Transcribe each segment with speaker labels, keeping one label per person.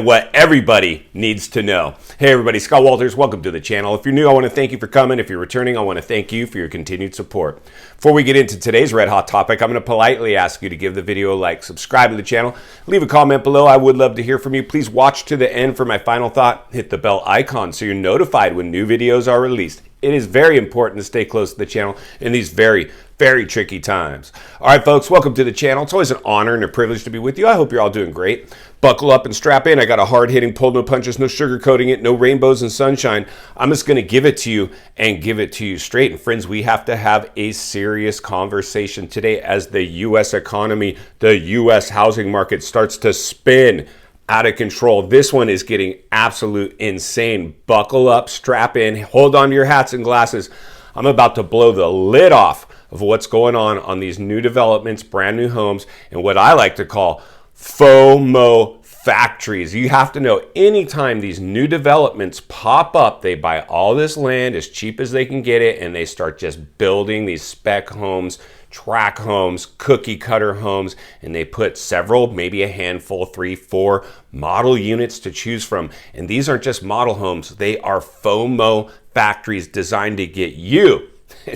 Speaker 1: what everybody needs to know. Hey everybody, Scott Walters, welcome to the channel. If you're new, I want to thank you for coming. If you're returning, I want to thank you for your continued support. Before we get into today's red hot topic, I'm going to politely ask you to give the video a like, subscribe to the channel, leave a comment below. I would love to hear from you. Please watch to the end for my final thought. Hit the bell icon so you're notified when new videos are released. It is very important to stay close to the channel in these very tricky times. All right, folks, welcome to the channel. It's always an honor and a privilege to be with you. I hope you're all doing great. Buckle up and strap in. I got a hard-hitting pull, no punches, no sugarcoating it, no rainbows and sunshine. I'm just going to give it to you and give it to you straight. And friends, we have to have a serious conversation today as the U.S. economy, the U.S. housing market starts to spin out of control. This one is getting absolute insane. Buckle up, strap in, hold on to your hats and glasses. I'm about to blow the lid off of what's going on these new developments, brand new homes, and what I like to call FOMO factories. You have to know, anytime these new developments pop up, they buy all this land as cheap as they can get it, and they start just building these spec homes, track homes, cookie cutter homes, and they put several, maybe a handful, 3, 4 model units to choose from. And these aren't just model homes, they are FOMO factories designed to get you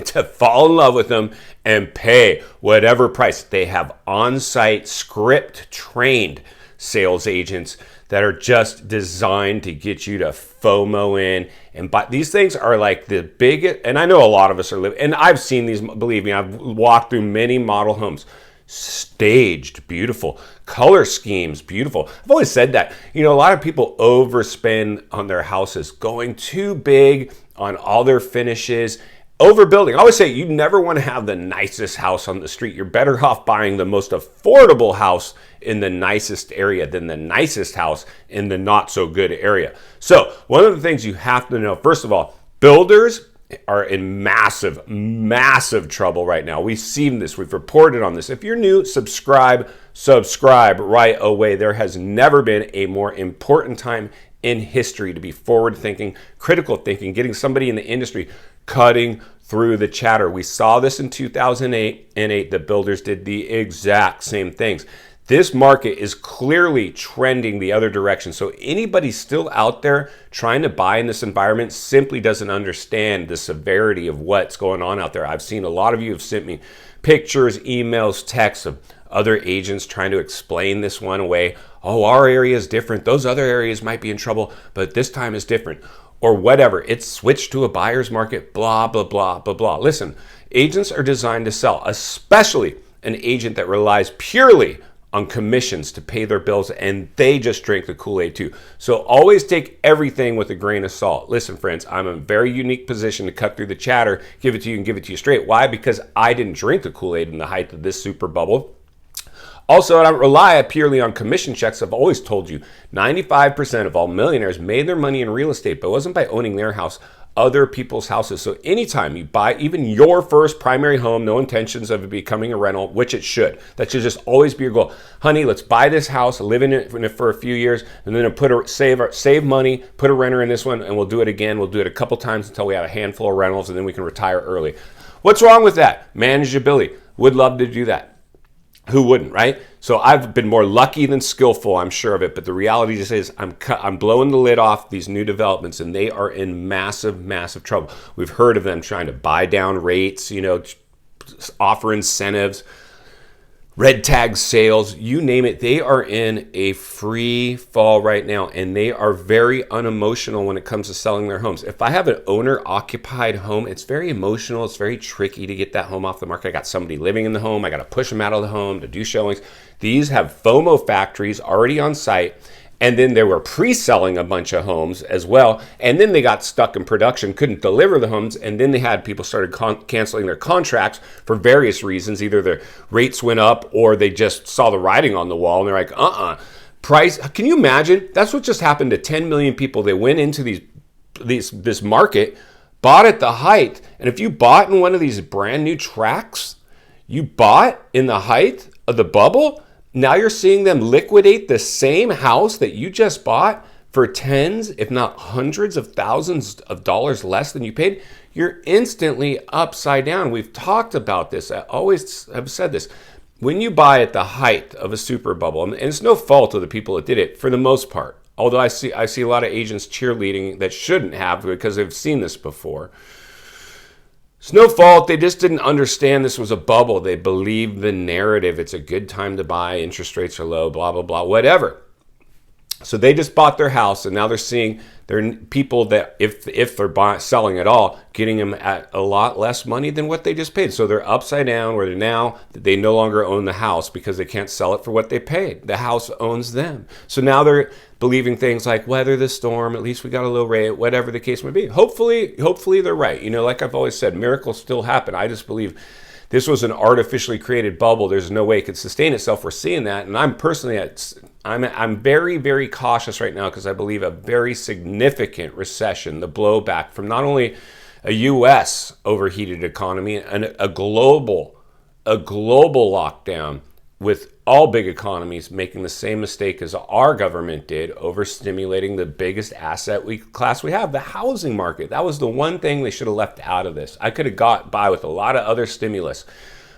Speaker 1: to fall in love with them and pay whatever price. They have on-site script trained sales agents that are just designed to get you to FOMO in. And but these things are like the biggest, and I know a lot of us are living, and I've seen these, believe me, I've walked through many model homes. Staged, beautiful. Color schemes, beautiful. I've always said that. You know, a lot of people overspend on their houses, going too big on all their finishes, overbuilding. I always say you never want to have the nicest house on the street. You're better off buying the most affordable house in the nicest area than the nicest house in the not so good area. So one of the things you have to know, first of all, builders are in massive trouble right now. We've seen this, we've reported on this. If you're new, subscribe right away. There has never been a more important time in history to be forward thinking, critical thinking, getting somebody in the industry cutting through the chatter. We saw this in 2008. The builders did the exact same things. This market is clearly trending the other direction. So anybody still out there trying to buy in this environment simply doesn't understand the severity of what's going on out there. I've seen a lot of you have sent me pictures, emails, texts of other agents trying to explain this one away. Oh, our area is different. Those other areas might be in trouble, but this time is different. Or whatever. It's switched to a buyer's market, blah, blah, blah, blah, blah. Listen, agents are designed to sell, especially an agent that relies purely on commissions to pay their bills, and they just drink the Kool-Aid too. So always take everything with a grain of salt. Listen, friends, I'm in a very unique position to cut through the chatter, give it to you and give it to you straight. Why? Because I didn't drink the Kool-Aid in the height of this super bubble. Also, I don't rely purely on commission checks. I've always told you, 95% of all millionaires made their money in real estate, but it wasn't by owning their house, other people's houses. So anytime you buy even your first primary home, no intentions of it becoming a rental, which it should. That should just always be your goal. Honey, let's buy this house, live in it for a few years, and then save money, put a renter in this one, and we'll do it again. We'll do it a couple times until we have a handful of rentals, and then we can retire early. What's wrong with that? Manageability. Would love to do that. Who wouldn't, right? So I've been more lucky than skillful, I'm sure of it. But the reality just is I'm blowing the lid off these new developments, and they are in massive trouble. We've heard of them trying to buy down rates, offer incentives, red tag sales, you name it. They are in a free fall right now, and they are very unemotional when it comes to selling their homes. If I have an owner-occupied home, it's very emotional. It's very tricky to get that home off the market. I got somebody living in the home. I got to push them out of the home to do showings. These have FOMO factories already on site. And then they were pre-selling a bunch of homes as well. And then they got stuck in production, couldn't deliver the homes. And then they had people started canceling their contracts for various reasons. Either their rates went up or they just saw the writing on the wall. And they're like, price. Can you imagine? That's what just happened to 10 million people. They went into this market, bought at the height. And if you bought in one of these brand new tracks, you bought in the height of the bubble, now you're seeing them liquidate the same house that you just bought for tens, if not hundreds of thousands of dollars less than you paid. You're instantly upside down. We've talked about this. I always have said this. When you buy at the height of a super bubble, and it's no fault of the people that did it for the most part, Although I see a lot of agents cheerleading that shouldn't have, because they've seen this before. It's no fault. They just didn't understand this was a bubble. They believed the narrative. It's a good time to buy. Interest rates are low, blah, blah, blah, whatever. So they just bought their house, and now they're seeing there people that, if they're selling at all, getting them at a lot less money than what they just paid. So they're upside down, where they no longer own the house because they can't sell it for what they paid. The house owns them. So now they're believing things like weather the storm, at least we got a low rate, whatever the case may be. Hopefully they're right. Like I've always said, miracles still happen. I just believe this was an artificially created bubble. There's no way it could sustain itself. We're seeing that. And I'm personally I'm very, very cautious right now, because I believe a very significant recession, the blowback from not only a U.S. overheated economy and a global lockdown, with all big economies making the same mistake as our government did, overstimulating the biggest asset class we have, the housing market. That was the one thing they should have left out of this. I could have got by with a lot of other stimulus.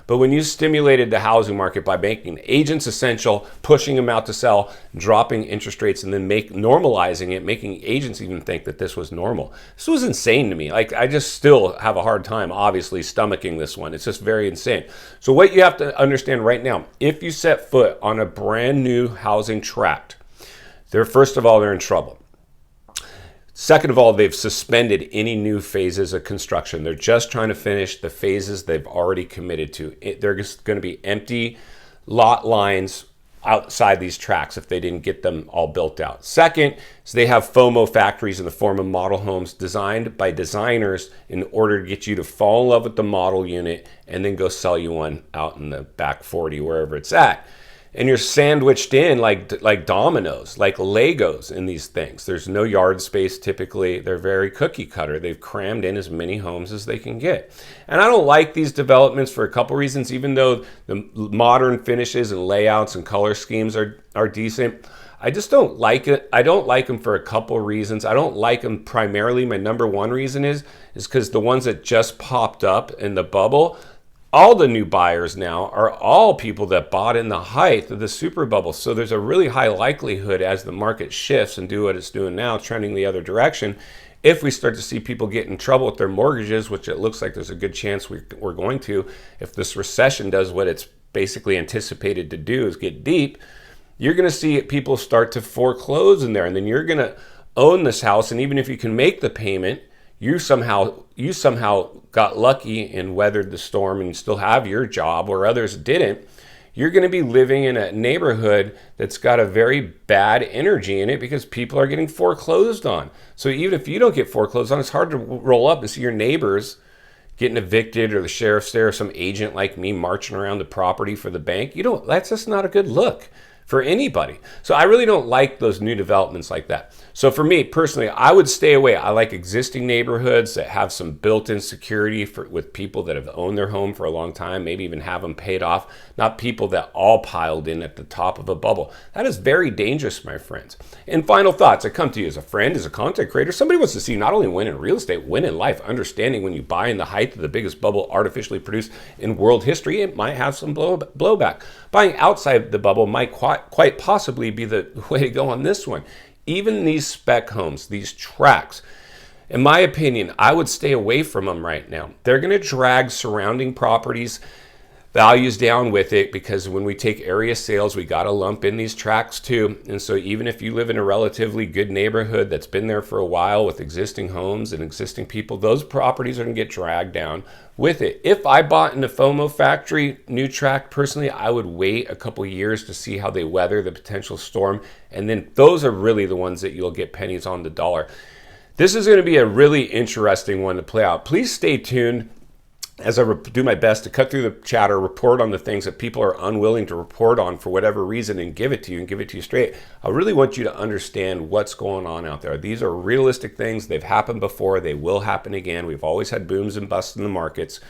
Speaker 1: But when you stimulated the housing market by making agents essential, pushing them out to sell, dropping interest rates, and then normalizing it, making agents even think that this was normal. This was insane to me. I just still have a hard time, obviously, stomaching this one. It's just very insane. So what you have to understand right now, if you set foot on a brand new housing tract, first of all, they're in trouble. Second of all, they've suspended any new phases of construction. They're just trying to finish the phases they've already committed to. They're just going to be empty lot lines outside these tracts if they didn't get them all built out. Second, so they have FOMO factories in the form of model homes designed by designers in order to get you to fall in love with the model unit and then go sell you one out in the back 40, wherever it's at. And you're sandwiched in like dominoes, like Legos in these things. There's no yard space typically. They're very cookie cutter. They've crammed in as many homes as they can get. And I don't like these developments for a couple reasons, even though the modern finishes and layouts and color schemes are decent. I just don't like it. I don't like them for a couple reasons. I don't like them primarily. My number one reason is because the ones that just popped up in the bubble, all the new buyers now are all people that bought in the height of the super bubble. So there's a really high likelihood as the market shifts and do what it's doing now, trending the other direction, if we start to see people get in trouble with their mortgages, which it looks like there's a good chance we're going to, if this recession does what it's basically anticipated to do, is get deep, you're going to see people start to foreclose in there. And then you're going to own this house. And even if you can make the payment, you somehow got lucky and weathered the storm and still have your job where others didn't. You're going to be living in a neighborhood that's got a very bad energy in it because people are getting foreclosed on. So even if you don't get foreclosed on, it's hard to roll up and see your neighbors getting evicted, or the sheriff's there, or some agent like me marching around the property for the bank. That's just not a good look for anybody. So I really don't like those new developments like that. So for me personally, I would stay away. I like existing neighborhoods that have some built-in security with people that have owned their home for a long time, maybe even have them paid off, not people that all piled in at the top of a bubble. That is very dangerous, my friends. And final thoughts, I come to you as a friend, as a content creator. Somebody wants to see you not only win in real estate, win in life, understanding when you buy in the height of the biggest bubble artificially produced in world history, it might have some blowback. Buying outside the bubble might quite possibly be the way to go on this one. Even these spec homes, these tracts, in my opinion, I would stay away from them right now. They're going to drag surrounding properties values down with it, because when we take area sales, we got to lump in these tracts too. And so even if you live in a relatively good neighborhood that's been there for a while with existing homes and existing people, those properties are going to get dragged down with it. If I bought in a FOMO factory new tract, personally, I would wait a couple years to see how they weather the potential storm. And then those are really the ones that you'll get pennies on the dollar. This is going to be a really interesting one to play out. Please stay tuned as I do my best to cut through the chatter, report on the things that people are unwilling to report on for whatever reason, and give it to you and give it to you straight. I really want you to understand what's going on out there. These are realistic things. They've happened before. They will happen again. We've always had booms and busts in the markets.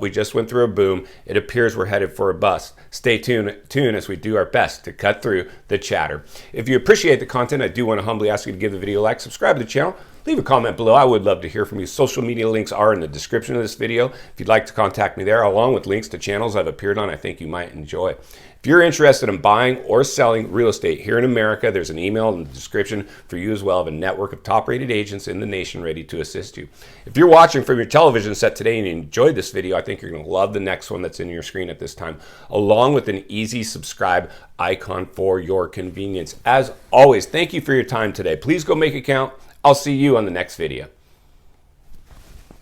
Speaker 1: We just went through a boom. It appears we're headed for a bust. Stay tuned as we do our best to cut through the chatter. If you appreciate the content, I do want to humbly ask you to give the video a like, subscribe to the channel, leave a comment below. I would love to hear from you. Social media links are in the description of this video. If you'd like to contact me there, along with links to channels I've appeared on I think you might enjoy. If If you're interested in buying or selling real estate here in America, there's an email in the description for you as well of a network of top-rated agents in the nation ready to assist you. If you're watching from your television set today and you enjoyed this video, I think you're going to love the next one that's in your screen at this time, along with an easy subscribe icon for your convenience. As always, thank you for your time today. Please go make a count. I'll see you on the next video.